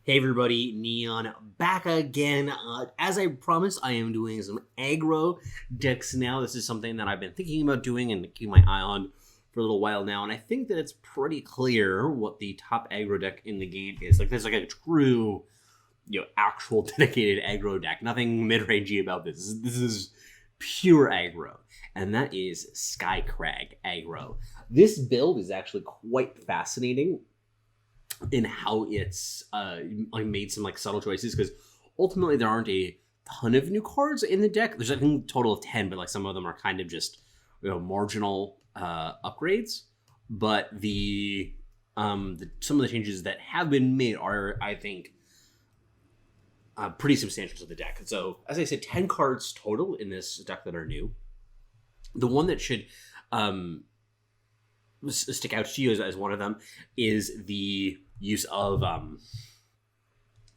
Hey everybody, Neon back again. As I promised, I am doing some aggro decks now. This is something that I've been thinking about doing and keeping my eye on for a little while now, and I think that it's pretty clear what the top aggro deck in the game is. Like, there's like a true, actual dedicated aggro deck. Nothing mid-rangey about this. This is pure aggro, and that is Skycrag AGGRO. This build is actually quite fascinating in how it's made some subtle choices, because ultimately there aren't a ton of new cards in the deck. There's I think a total of 10, but some of them are kind of just marginal upgrades. But some of the changes that have been made are, I think, pretty substantial to the deck. So as I said, 10 cards total in this deck that are new. The one that should stick out to you as one of them is the use of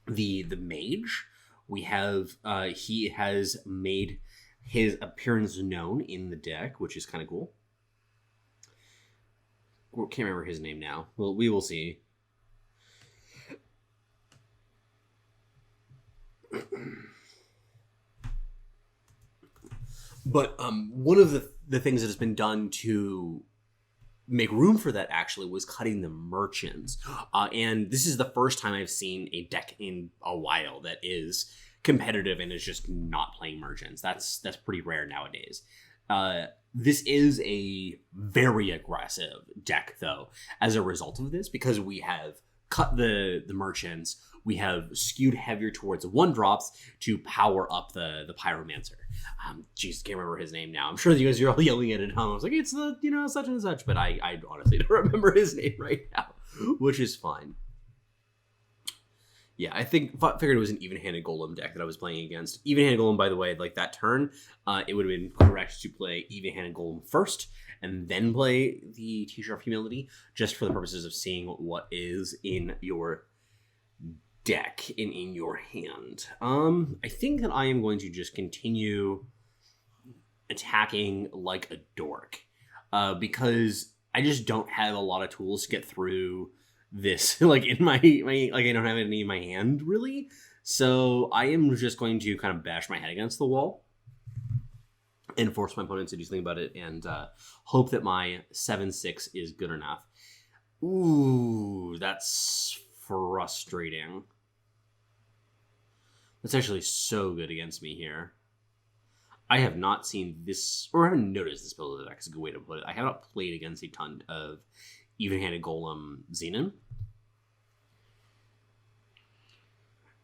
the mage. We have he has made his appearance known in the deck, which is kind of cool. Can't remember his name now. Well, we will see. But one of the things that has been done to make room for that actually was cutting the merchants. And this is the first time I've seen a deck in a while that is competitive and is just not playing merchants. That's pretty rare nowadays. This is a very aggressive deck, though, as a result of this, because we have cut the merchants. We have skewed heavier towards the 1-drops to power up the pyromancer. Jeez, can't remember his name now. I'm sure you guys are all yelling at it. I was like, it's the such and such, but I honestly don't remember his name right now, which is fine. Yeah, I figured it was an even-handed golem deck that I was playing against. Even-handed golem, by the way, that turn, it would have been correct to play even-handed golem first and then play the Teacher of Humility, just for the purposes of seeing what is in your deck and in your hand. I think that I am going to just continue attacking like a dork, because I just don't have a lot of tools to get through this in my I don't have any in my hand really. So I am just going to kind of bash my head against the wall and force my opponent to do something about it, and hope that my 7/6 is good enough. Ooh, that's frustrating. That's actually so good against me here. I have not seen this, or I haven't noticed this build of the deck, is a good way to put it. I have not played against a ton of even-handed golem Xenon.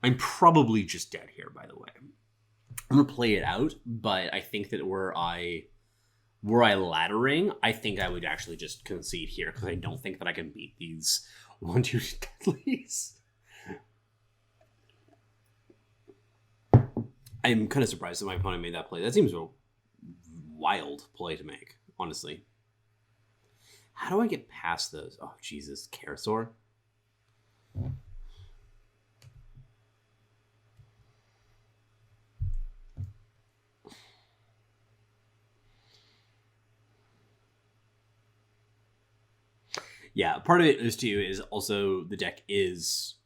I'm probably just dead here, by the way. I'm gonna play it out, but I think that were I laddering, I think I would actually just concede here, because I don't think that I can beat these 1/2 deadlies. I'm kind of surprised that my opponent made that play. That seems a wild play to make, honestly. How do I get past those? Oh, Jesus. Karasaur? Yeah, part of it is also the deck is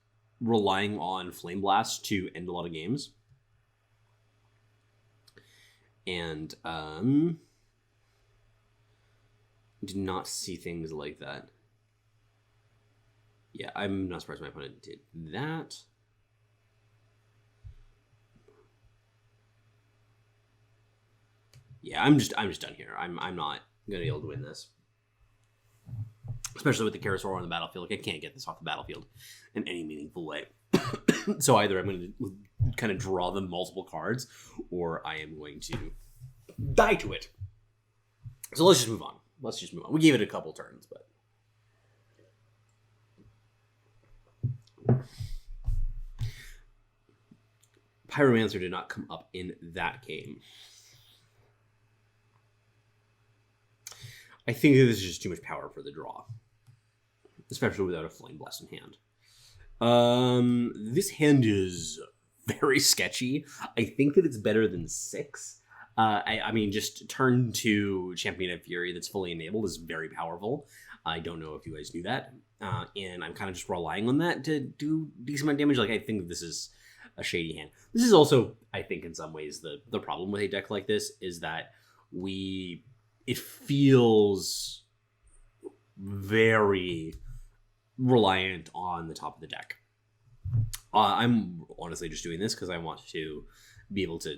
relying on Flame Blast to end a lot of games. And did not see things like that. Yeah, I'm not surprised my opponent did that. Yeah, I'm just done here. I'm not gonna be able to win this, especially with the Karasaur on the battlefield. I can't get this off the battlefield in any meaningful way. So either I'm going to kind of draw them multiple cards, or I am going to die to it. So let's just move on. We gave it a couple turns, but Pyromancer did not come up in that game. I think that this is just too much power for the draw, especially without a Flame Blast in hand. This hand is very sketchy. I think that it's better than 6. I mean, just turn 2 Champion of Fury that's fully enabled is very powerful. I don't know if you guys knew that. And I'm kind of just relying on that to do decent amount of damage. Like, I think this is a shady hand. This is also, I think, in some ways, the problem with a deck like this is that it feels very reliant on the top of the deck. I'm honestly just doing this because I want to be able to,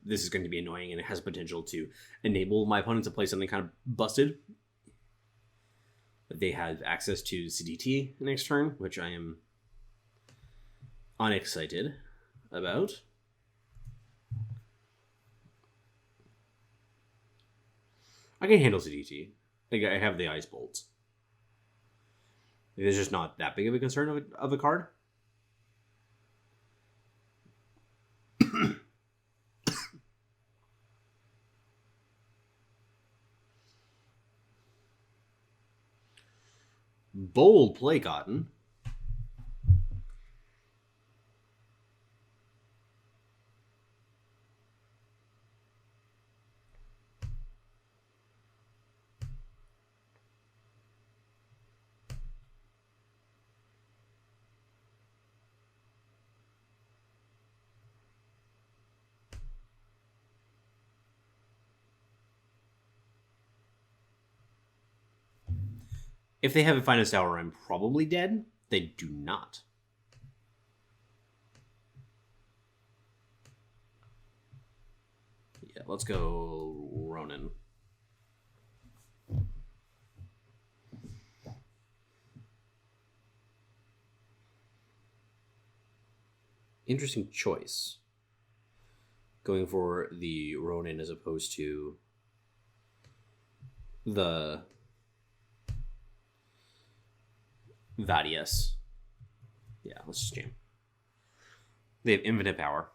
this is going to be annoying and it has potential to enable my opponent to play something kind of busted. They have access to CDT next turn, which I am unexcited about. I can handle CDT. Like, I have the Ice Bolts. It's just not that big of a concern of a card. Bold play, Cotton. If they have a Finest Hour, I'm probably dead. They do not. Yeah, let's go Ronin. Interesting choice. Going for the Ronin as opposed to the Vadius. Yeah, let's just jam. They have infinite power.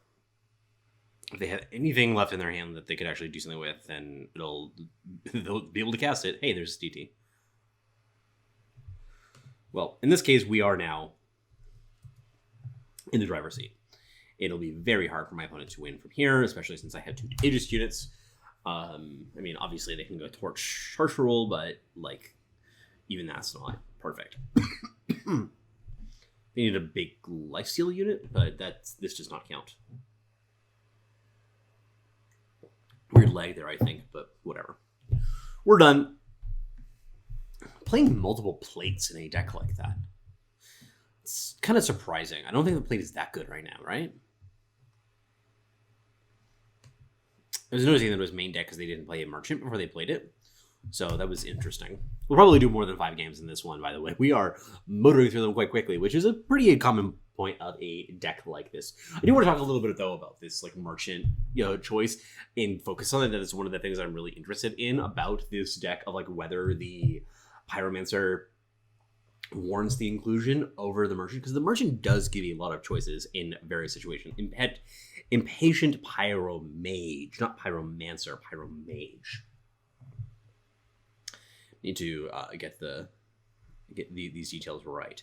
If they have anything left in their hand that they could actually do something with, then they'll be able to cast it. Hey, there's DT. Well, in this case, we are now in the driver's seat. It'll be very hard for my opponent to win from here, especially since I have 2 Aegis units. I mean, obviously they can go Torch Chartreuse, but even that's not perfect. They need a big lifesteal unit, but this does not count. Weird lag there, I think, but whatever. We're done. Playing multiple plates in a deck like that, it's kind of surprising. I don't think the plate is that good right now, right? I was noticing that it was main deck because they didn't play a Merchant before they played it. So that was interesting. We'll probably do more than 5 games in this one, by the way. We are motoring through them quite quickly, which is a pretty common point of a deck like this. I do want to talk a little bit, though, about this Merchant choice and focus on it. That is one of the things I'm really interested in about this deck, of whether the Pyromancer warrants the inclusion over the Merchant, because the Merchant does give you a lot of choices in various situations. Impatient Pyromage, not Pyromancer, Pyromage. Need to get these details right.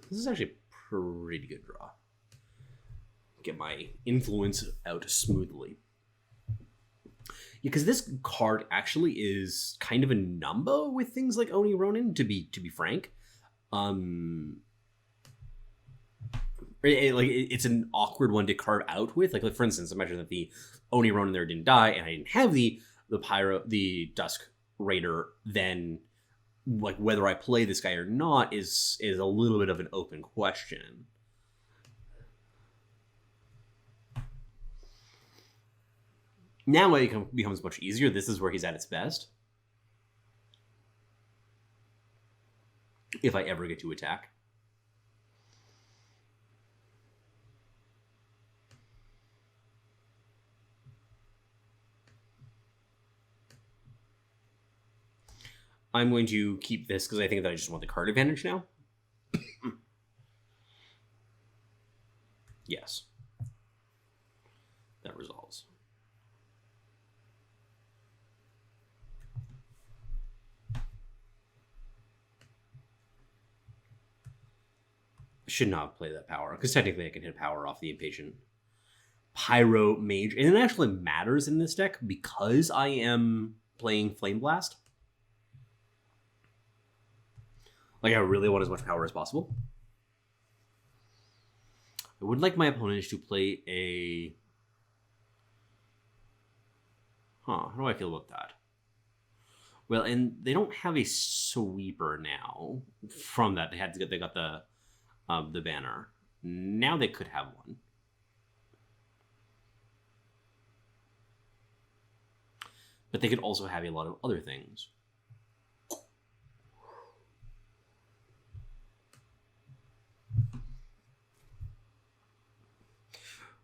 This is actually a pretty good draw. Get my influence out smoothly. Yeah, because this card actually is kind of a number with things like Oni Ronin, to be frank. It's an awkward one to card out with. Like for instance, imagine that the Oni Ronin there didn't die, and I didn't have the Dusk Raider, then whether I play this guy or not is a little bit of an open question. Now it becomes much easier. This is where he's at its best. If I ever get to attack. I'm going to keep this because I think that I just want the card advantage now. Yes. That resolves. Should not play that power, because technically I can hit power off the Impatient Pyro Mage. And it actually matters in this deck because I am playing Flame Blast. Like, I really want as much power as possible. I would like my opponents to play a... How do I feel about that? Well, and they don't have a sweeper now. From that, they got the banner. Now they could have one. But they could also have a lot of other things.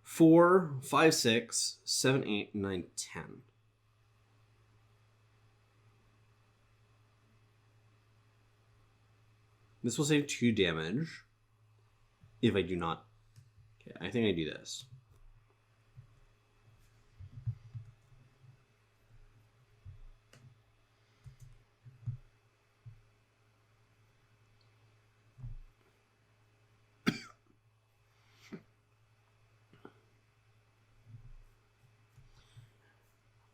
4, 5, 6, 7, 8, 9, 10. This will save 2 damage. If I do not... Okay, I think I do this.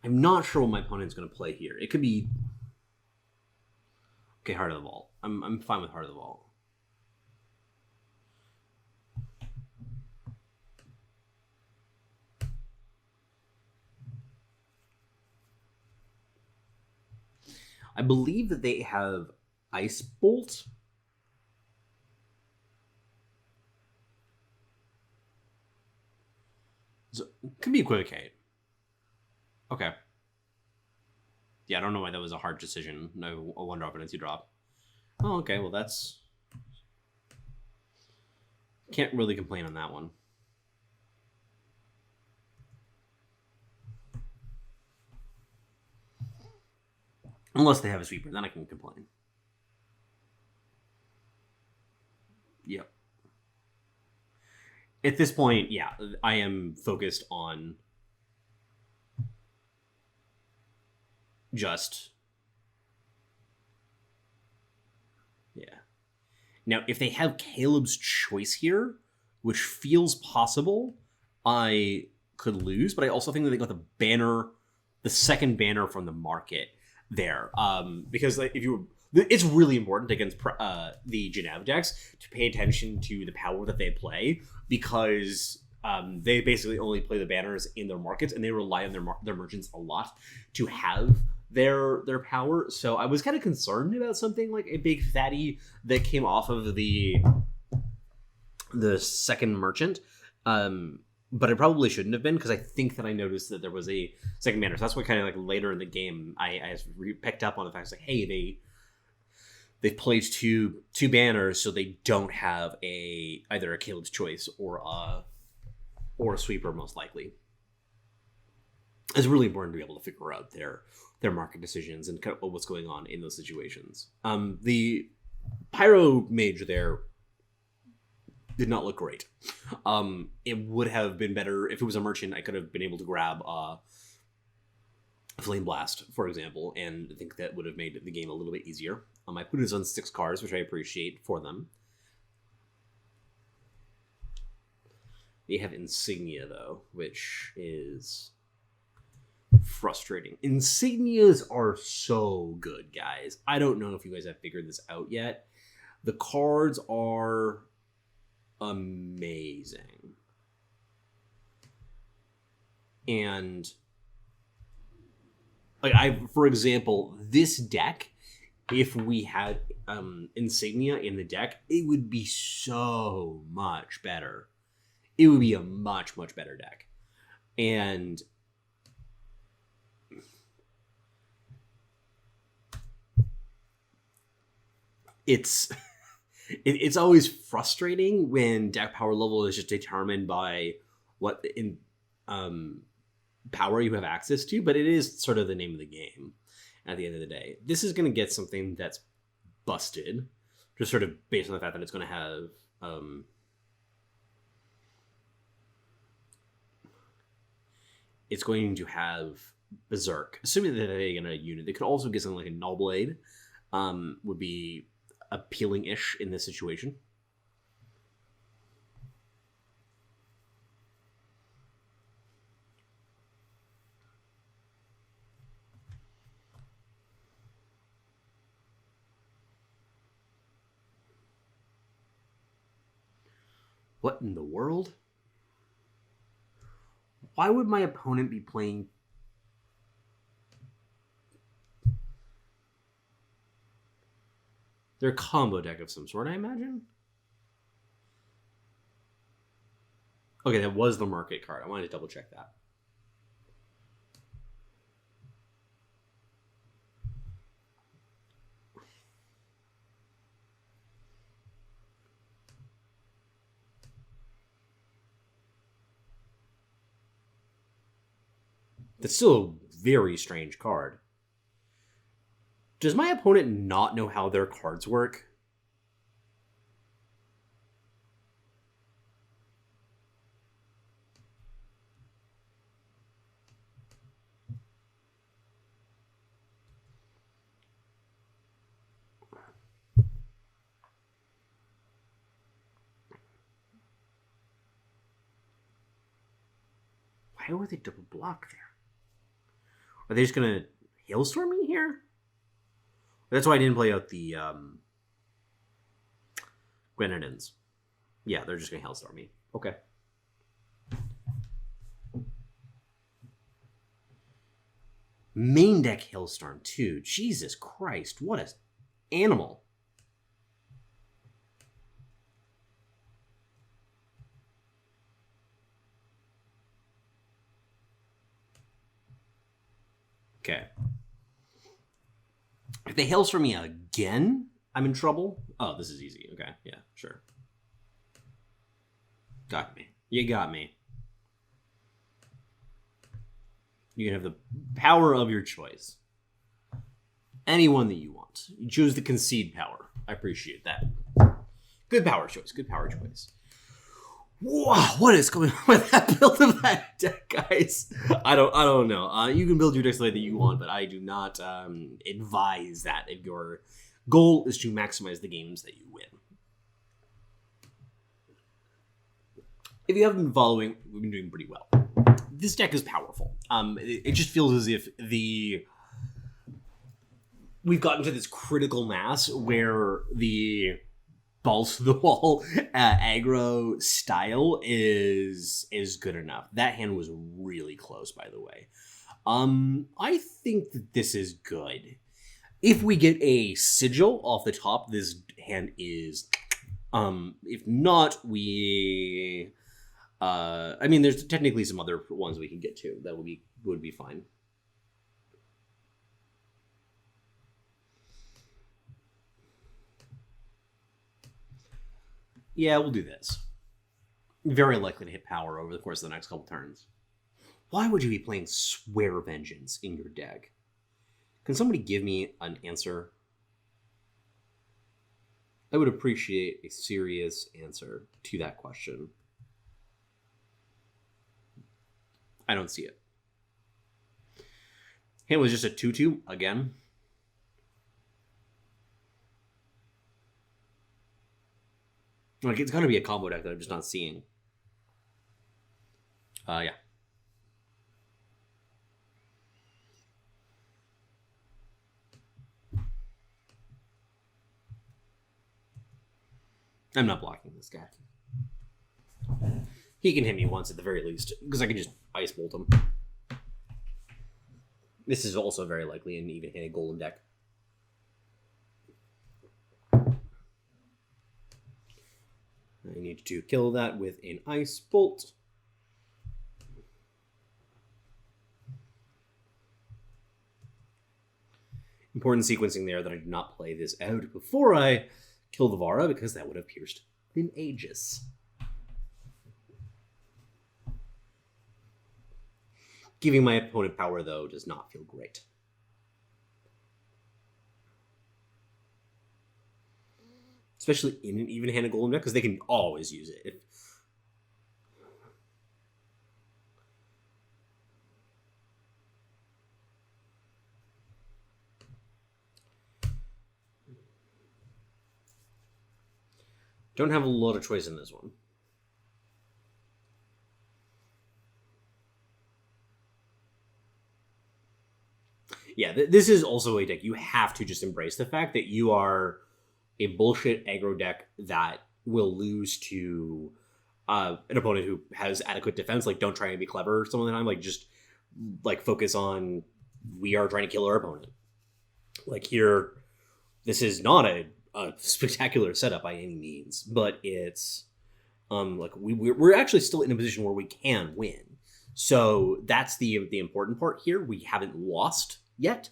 I'm not sure what my opponent's going to play here. It could be... Okay, Heart of the Vault. I'm fine with Heart of the Vault. I believe that they have Ice Bolt. So, could be Equivocate. Okay. Yeah, I don't know why that was a hard decision. No, a 1-drop and a 2-drop. Oh, okay, well that's... Can't really complain on that one. Unless they have a sweeper, then I can complain. Yep. At this point, yeah, I am focused on just... Yeah. Now, if they have Caleb's Choice here, which feels possible, I could lose, but I also think that they got the banner, the second banner from the market there. Because like, if you... It's really important against the Genev decks to pay attention to the power that they play, because they basically only play the banners in their markets, and they rely on their merchants a lot to have their power. So I was kind of concerned about something like a big fatty that came off of the second merchant. But it probably shouldn't have been, because I think that I noticed that there was a second banner. So that's what kind of like later in the game I picked up on the fact, like, hey, they've played two banners, so they don't have either a Caleb's Choice or a sweeper, most likely. It's really important to be able to figure out their market decisions and kind of what's going on in those situations. The Pyro Mage there did not look great. It would have been better if it was a merchant. I could have been able to grab Flame Blast, for example, and I think that would have made the game a little bit easier. I put it on 6 cards, which I appreciate for them. They have Insignia, though, which is frustrating. Insignias are so good, guys. I don't know if you guys have figured this out yet. The cards are amazing. And like, for example, this deck, if we had Insignia in the deck, it would be so much better. It would be a much, much better deck. And it's always frustrating when deck power level is just determined by what power you have access to, but it is sort of the name of the game at the end of the day. This is going to get something that's busted, just sort of based on the fact that it's going to have it's going to have Berserk. Assuming that they get a unit, they could also get something like a Null Blade. Would be appealing-ish in this situation. What in the world? Why would my opponent be playing... They're a combo deck of some sort, I imagine? Okay, that was the market card. I wanted to double check that. That's still a very strange card. Does my opponent not know how their cards work? Why would they double block there? Are they just going to Hailstorm me here? That's why I didn't play out the Grenadines. Yeah, they're just going to Hailstorm me. Okay. Main deck Hailstorm too. Jesus Christ, what an animal. Okay. If they Hailstorm me again, I'm in trouble. Oh, this is easy. Okay, yeah, sure. Got me. You got me. You can have the power of your choice. Anyone that you want. You choose the concede power. I appreciate that. Good power choice. Good power choice. Wow, what is going on with that build of that deck, guys? I don't know. You can build your decks the way that you want, but I do not advise that if your goal is to maximize the games that you win. If you haven't been following, we've been doing pretty well. This deck is powerful. It just feels as if we've gotten to this critical mass where the balls to the wall aggro style is good enough. That hand was really close, by the way. I think that this is good. If we get a sigil off the top, this hand is. If not, we. I mean, there's technically some other ones we can get to that would be fine. Yeah, we'll do this. Very likely to hit power over the course of the next couple turns. Why would you be playing Swear Vengeance in your deck? Can somebody give me an answer? I would appreciate a serious answer to that question. I don't see it. Hand was just a 2/2 again. Like, it's gonna be a combo deck that I'm just not seeing. Yeah. I'm not blocking this guy. He can hit me once at the very least, because I can just Ice Bolt him. This is also very likely an even-handed golem deck. I need to kill that with an Ice Bolt. Important sequencing there that I did not play this out before I kill the Vara, because that would have pierced in Aegis. Giving my opponent power, though, does not feel great. Especially in an even-handed golem deck, because they can always use it. Don't have a lot of choice in this one. Yeah, this is also a deck you have to just embrace the fact that you are a bullshit aggro deck that will lose to an opponent who has adequate defense, like don't try and be clever some of the time, like just like focus on we are trying to kill our opponent. Like here, this is not a spectacular setup by any means, but it's like we're actually still in a position where we can win. So that's the important part here. We haven't lost yet,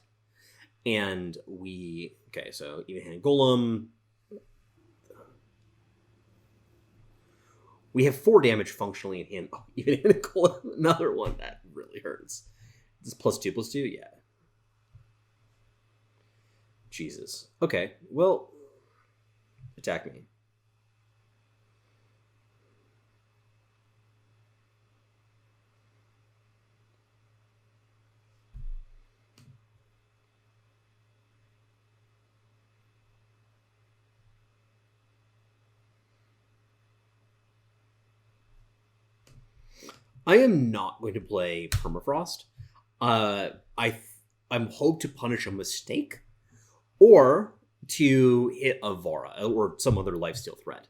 and okay. So even-handed golem. We have 4 damage functionally in hand. Oh, even-handed golem, another one that really hurts. This +2/+2, yeah. Jesus. Okay, well, attack me. I am not going to play Permafrost. I'm hope to punish a mistake, or to hit a Vara or some other lifesteal threat.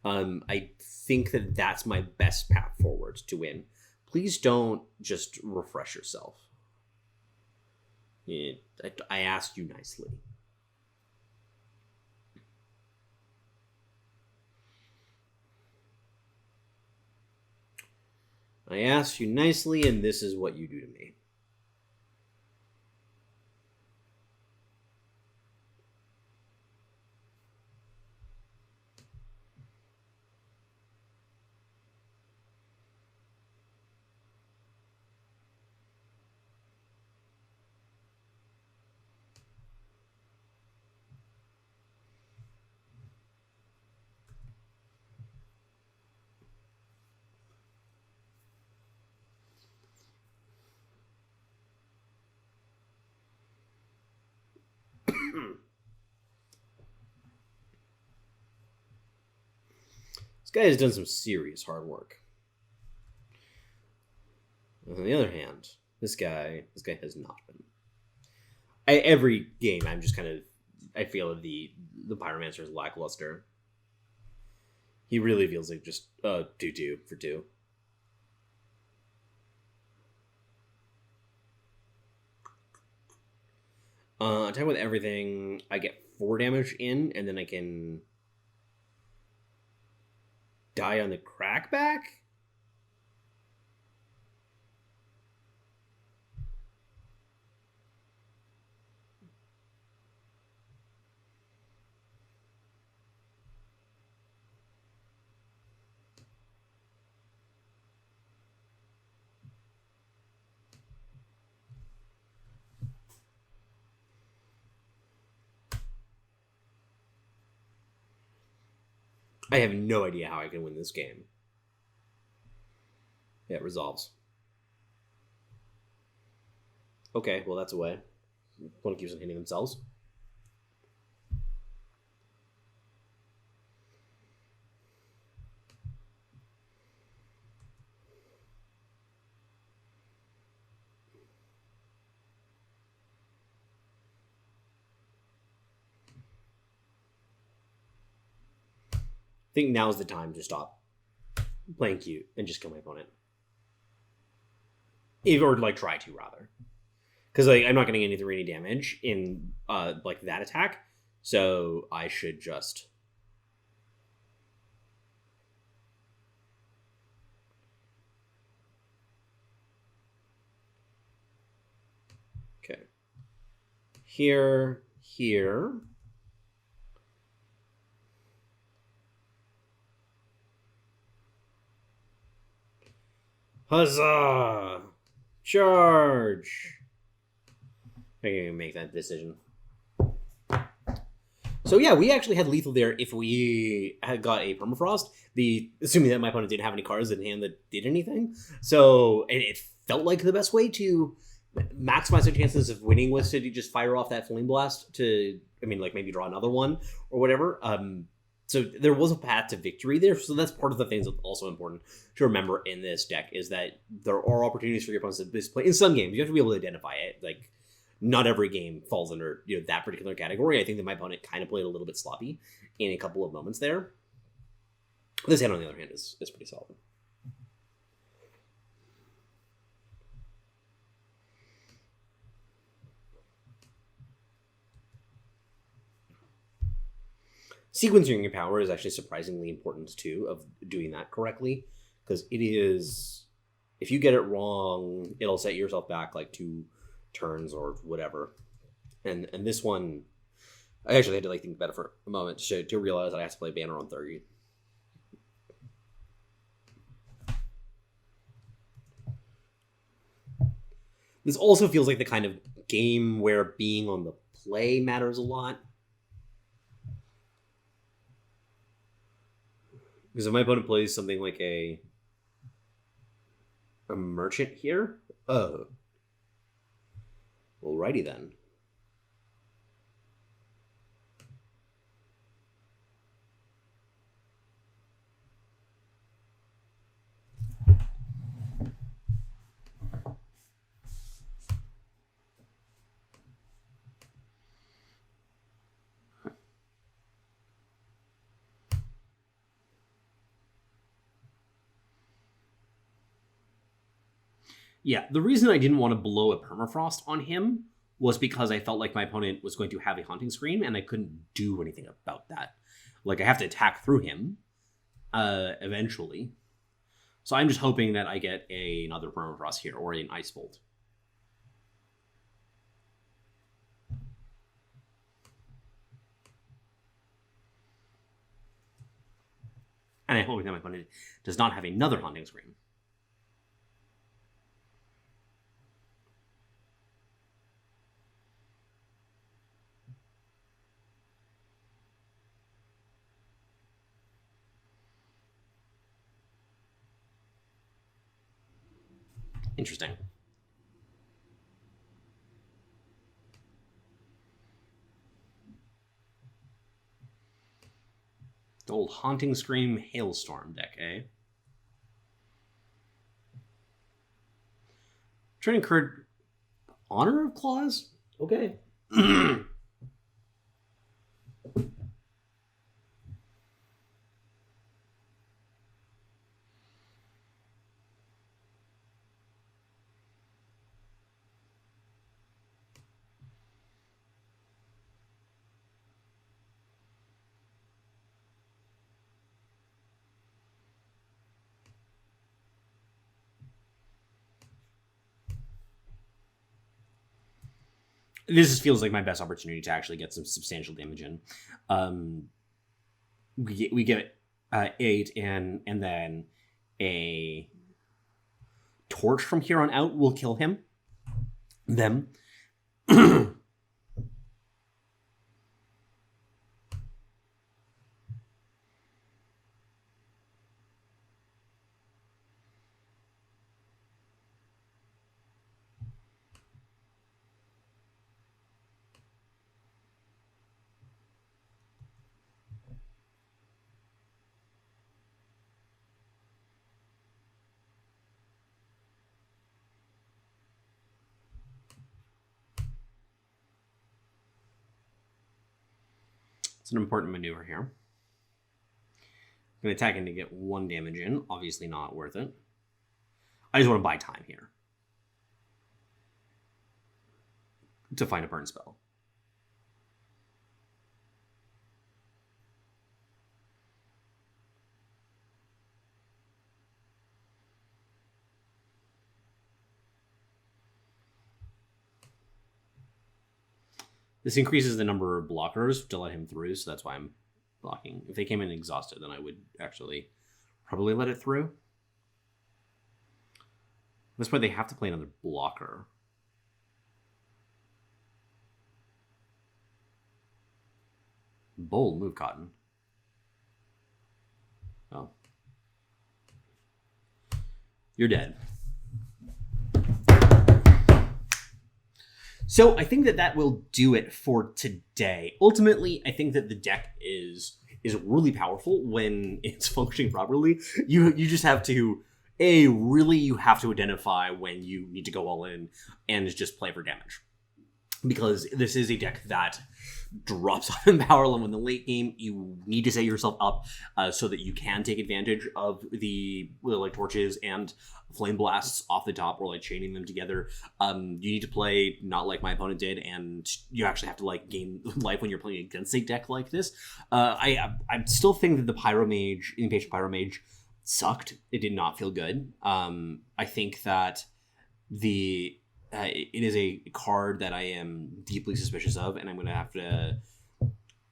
I think that that's my best path forward to win. Please don't just refresh yourself. I asked you nicely. I asked you nicely, and this is what you do to me. This guy has done some serious hard work. On the other hand, this guy has not been. Every game, I'm just kind of, I feel that the Pyromancer is lackluster. He really feels like just 2/2 for 2. Attack with everything. I get 4 damage in, and then I can die on the crackback? I have no idea how I can win this game. Yeah, it resolves. Okay, well, that's a way. One keeps on hitting themselves. I think now's the time to stop playing cute and just kill my opponent. Or, like, try to, rather. Because, like, I'm not getting any 3 damage in, like, that attack. So I should just... Okay. Here. Huzzah! Charge! I can make that decision. So yeah, we actually had lethal there if we had got a permafrost. Assuming that my opponent didn't have any cards in hand that did anything. So it felt like the best way to maximize their chances of winning was to just fire off that flame blast to, I mean, like maybe draw another one or whatever. So there was a path to victory there. So that's part of the things that's also important to remember in this deck is that there are opportunities for your opponents to play in some games. You have to be able to identify it. Like, not every game falls under that particular category. I think that my opponent kind of played a little bit sloppy in a couple of moments there. This hand, on the other hand, is pretty solid. Sequencing your power is actually surprisingly important, too, of doing that correctly. Because it is... If you get it wrong, it'll set yourself back like 2 turns or whatever. And this one... I actually had to think about it for a moment to realize that I have to play Banner on 30. This also feels like the kind of game where being on the play matters a lot. Because if my opponent plays something like a merchant here, oh. Alrighty then. Yeah, the reason I didn't want to blow a permafrost on him was because I felt like my opponent was going to have a hunting screen and I couldn't do anything about that. Like, I have to attack through him eventually. So I'm just hoping that I get another permafrost here or an ice bolt. And I'm hoping that my opponent does not have another hunting screen. Interesting. The old Haunting Scream Hailstorm deck, eh? Trying to encourage Honor of Claws? Okay. This feels like my best opportunity to actually get some substantial damage in. We get 8, and then a torch from here on out will kill him. Them. It's an important maneuver here. I'm going to attack in to get 1 damage in. Obviously not worth it. I just want to buy time here to find a burn spell. This increases the number of blockers to let him through, so that's why I'm blocking. If they came in exhausted, then I would actually probably let it through. At this point, they have to play another blocker. Bold move, Cotton. Oh. You're dead. So I think that will do it for today. Ultimately, I think that the deck is really powerful when it's functioning properly. You just have to, you have to identify when you need to go all in and just play for damage. because this is a deck that drops off in power level in the late game. You need to set yourself up so that you can take advantage of the like torches and flame blasts off the top, or like chaining them together. You need to play not like my opponent did, and you actually have to like gain life when you're playing against a deck like this. I still think that the Impatient Pyro Mage sucked. It did not feel good. I think that it is a card that I am deeply suspicious of, and I'm going to have to...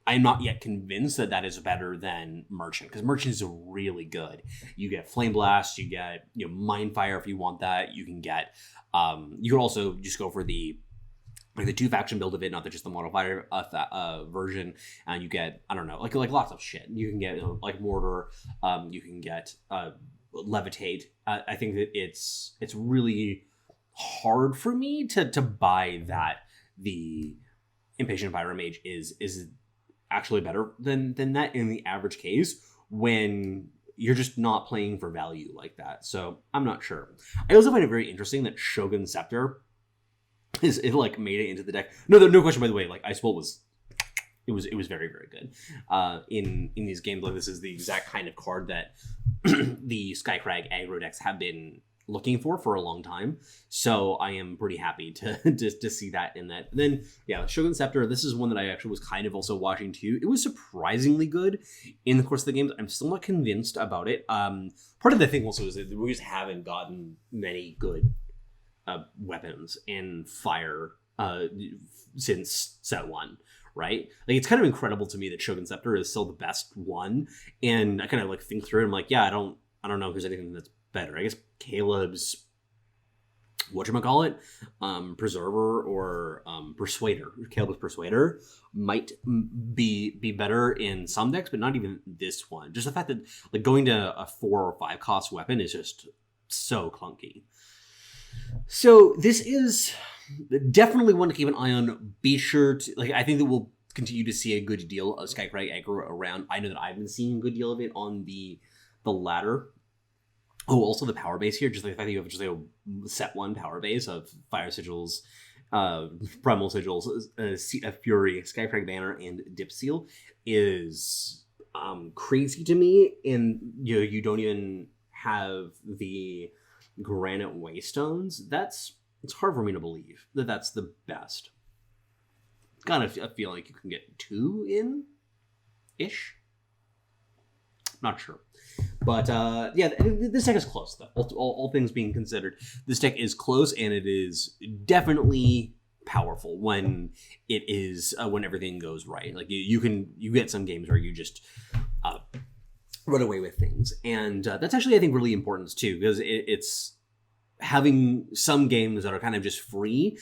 I'm not yet convinced that that is better than Merchant, because Merchant is really good. You get Flame Blast, you get Mind Fire if you want that. You can get... you can also just go for the 2-faction build of it, not just the modifier version, and you get, I don't know, like lots of shit. You can get like Mortar, you can get Levitate. I think that it's really hard for me to buy that the Impatient Pyro Mage is actually better than that in the average case, when you're just not playing for value like that. So I'm not sure. I also find it very interesting that Shogun Scepter it like made it into the deck. No question, by the way. Like Ice Bolt was very, very good. In these games, like this is the exact kind of card that the Skycrag aggro decks have been looking for a long time. So I am pretty happy to see that in that. And then yeah, Shogun Scepter, this is one that I actually was kind of also watching too. It was surprisingly good in the course of the games. I'm still not convinced about it. Part of the thing also is that we just haven't gotten many good weapons in Fire since set 1. Right? Like, it's kind of incredible to me that Shogun Scepter is still the best one. And I kind of like think through it. I'm like, yeah, I don't know if there's anything that's better. I guess Caleb's whatchamacallit, Preserver or Persuader. Caleb's Persuader might be better in some decks, but not even this one. Just the fact that like going to a 4 or 5 cost weapon is just so clunky. So this is definitely one to keep an eye on. Be sure to, like, I think that we'll continue to see a good deal of Skycrag aggro around. I know that I've been seeing a good deal of it on the ladder. Oh, also the power base here, just like the fact that you have just like a set 1 power base of Fire Sigils, Primal Sigils, Seat of Fury, Skycrag Banner, and Dip Seal is crazy to me. And you don't even have the Granite Waystones. It's hard for me to believe that that's the best. Kind of feel like you can get 2 in-ish. Not sure. But yeah, this deck is close, though. All things being considered, this deck is close, and it is definitely powerful when it is when everything goes right. Like you get some games where you just run away with things, and that's actually, I think, really important too, because it's having some games that are kind of just free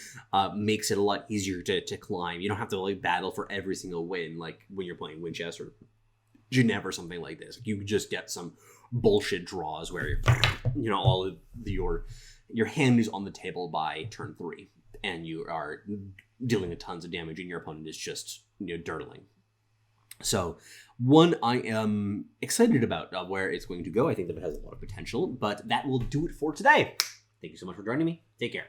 makes it a lot easier to climb. You don't have to like battle for every single win, like when you're playing Winchester, Geneva, or something like this. You just get some bullshit draws where all of your hand is on the table by turn 3, and you are dealing tons of damage, and your opponent is just dirtling. So one I am excited about where it's going to go. I think that it has a lot of potential, but that will do it for today. Thank you so much for joining me. Take care.